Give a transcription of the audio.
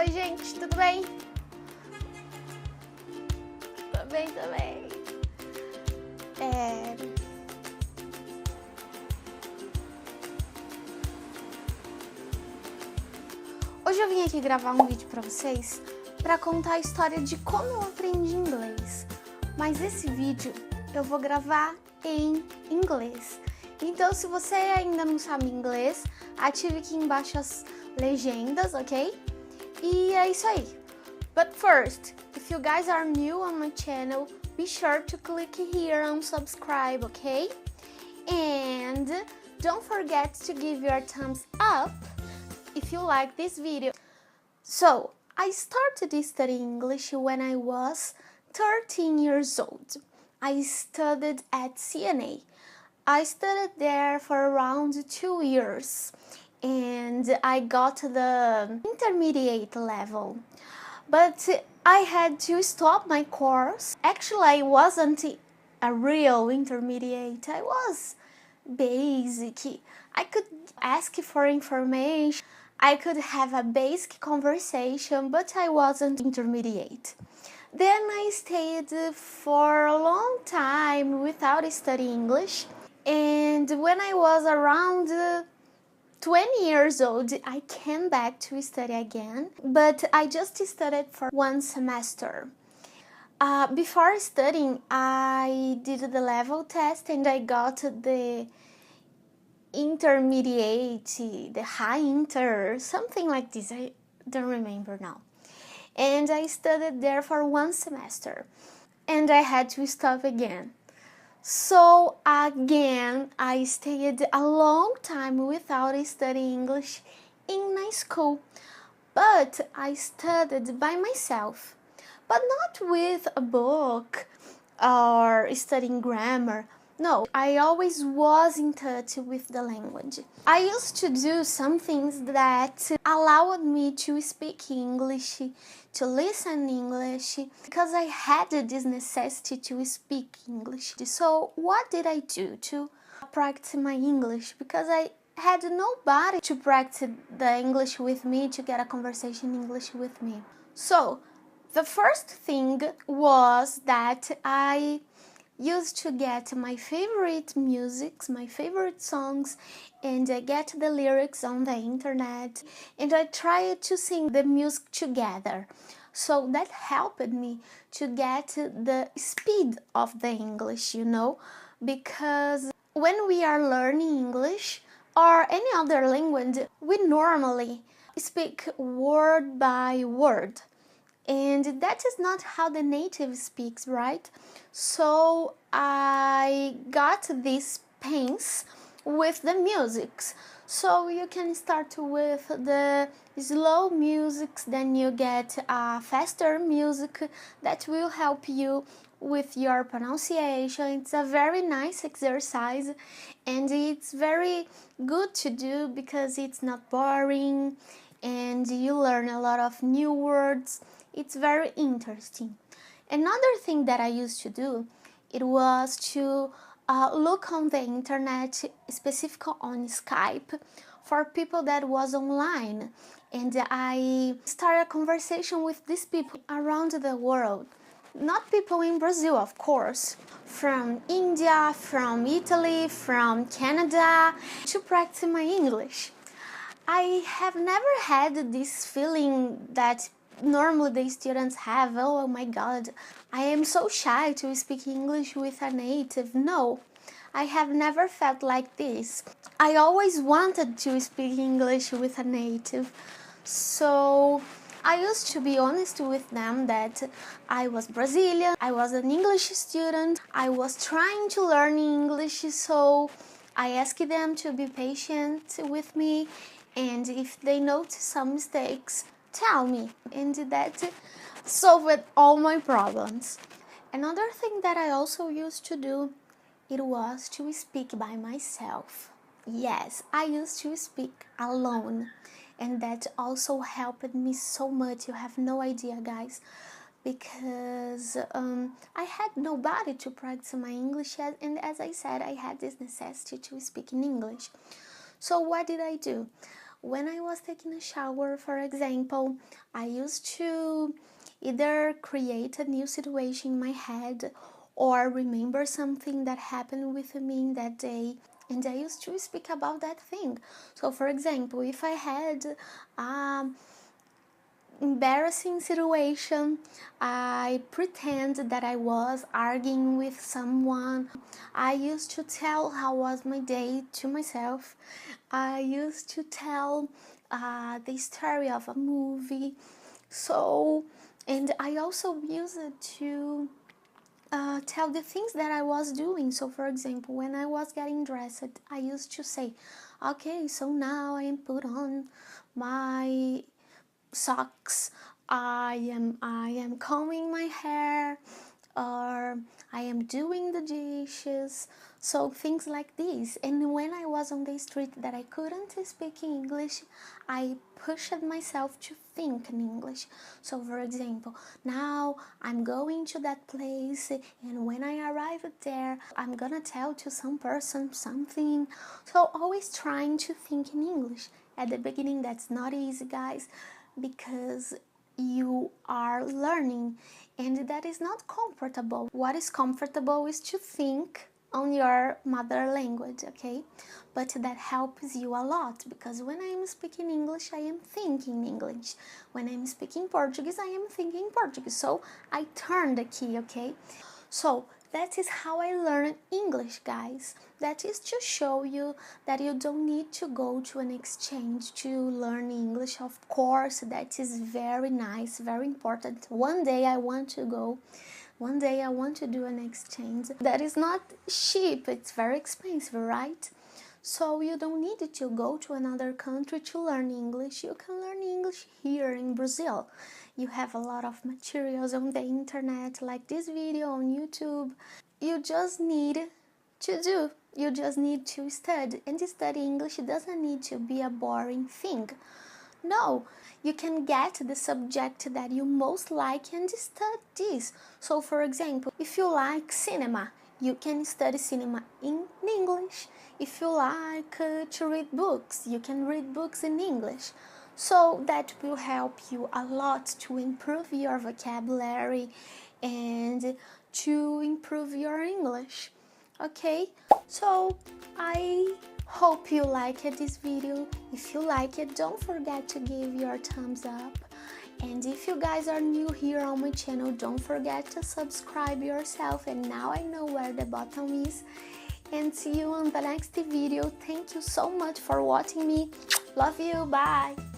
Oi, gente, tudo bem? Tô bem também. Hoje eu vim aqui gravar um vídeo pra vocês pra contar a história de como eu aprendi inglês. Mas esse vídeo eu vou gravar em inglês. Então, se você ainda não sabe inglês, ative aqui embaixo as legendas, ok? E é isso aí. But first, if you guys are new on my channel, be sure to click here on subscribe, okay? And don't forget to give your thumbs up if you like this video. So, I started studying English when I was 13 years old. I studied at CNA. I studied there for around 2 years and I got the intermediate level. But I had to stop my course. Actually, I wasn't a real intermediate. I was basic. I could ask for information. I could have a basic conversation, but I wasn't intermediate. Then I stayed for a long time without studying English. And when I was around 20 years old, I came back to study again, but I just studied for 1 semester. Before studying, I did the level test and I got the intermediate, the high inter, something like this, I don't remember now. And I studied there for 1 semester and I had to stop again. So again, I stayed a long time without studying English in my school, but I studied by myself, but not with a book or studying grammar. No, I always was in touch with the language. I used to do some things that allowed me to speak English, to listen English, because I had this necessity to speak English. So what did I do to practice my English? Because I had nobody to practice the English with me, to get a conversation in English with me. So the first thing was that I used to get my favorite music, my favorite songs, and I get the lyrics on the internet and I tried to sing the music together. So that helped me to get the speed of the English, you know, because when we are learning English or any other language, we normally speak word by word. And that is not how the native speaks, right? So I got these pains with the musics. So you can start with the slow music, then you get a faster music that will help you with your pronunciation. It's a very nice exercise and it's very good to do because it's not boring and you learn a lot of new words. It's very interesting. Another thing that I used to do, it was to look on the internet, specifically on Skype, for people that was online. And I started a conversation with these people around the world. Not people in Brazil, of course, from India, from Italy, from Canada, to practice my English. I have never had this feeling that normally the students have, oh my god, I am so shy to speak English with a native. No, I have never felt like this. I always wanted to speak English with a native. So I used to be honest with them that I was Brazilian, I was an English student, I was trying to learn English, so I asked them to be patient with me, and if they notice some mistakes, tell me, and that solved all my problems. Another thing that I also used to do, it was to speak by myself. Yes, I used to speak alone, and that also helped me so much. You have no idea, guys, because I had nobody to practice my English, and as I said, I had this necessity to speak in English. So what did I do? when I was taking a shower, for example, I used to either create a new situation in my head or remember something that happened with me in that day, and I used to speak about that thing. So for example, if I had embarrassing situation, I pretend that I was arguing with someone. I used to tell how was my day to myself. I used to tell the story of a movie. So, and I also used it to tell the things that I was doing. So for example, when I was getting dressed, I used to say, okay, so now I am put on my socks, I am combing my hair, or I am doing the dishes. So things like this. And when I was on the street that I couldn't speak English, I pushed myself to think in English. So for example, now I'm going to that place, and when I arrive there, I'm gonna tell to some person something. So always trying to think in English. At the beginning, that's not easy, guys, because you are learning, and that is not comfortable. What is comfortable is to think on your mother language, okay? But that helps you a lot, because when I am speaking English, I am thinking English. When I'm speaking Portuguese, I am thinking Portuguese. So I turn the key, okay? So that is how I learn English, guys. That is to show you that you don't need to go to an exchange to learn English. Of course, that is very nice, very important. One day I want to go. One day I want to do an exchange. That is not cheap, it's very expensive, right? So you don't need to go to another country to learn English. You can learn English here in Brazil. You have a lot of materials on the internet, like this video on YouTube. You just need to study. And study English doesn't need to be a boring thing. No, you can get the subject that you most like and study this. So for example, if you like cinema, you can study cinema in English. If you like to read books, you can read books in English. So that will help you a lot to improve your vocabulary and to improve your English. Okay, so I hope you liked this video. If you like it, don't forget to give your thumbs up. And if you guys are new here on my channel, don't forget to subscribe yourself. And now I know where the button is. And see you on the next video. Thank you so much for watching me. Love you. Bye.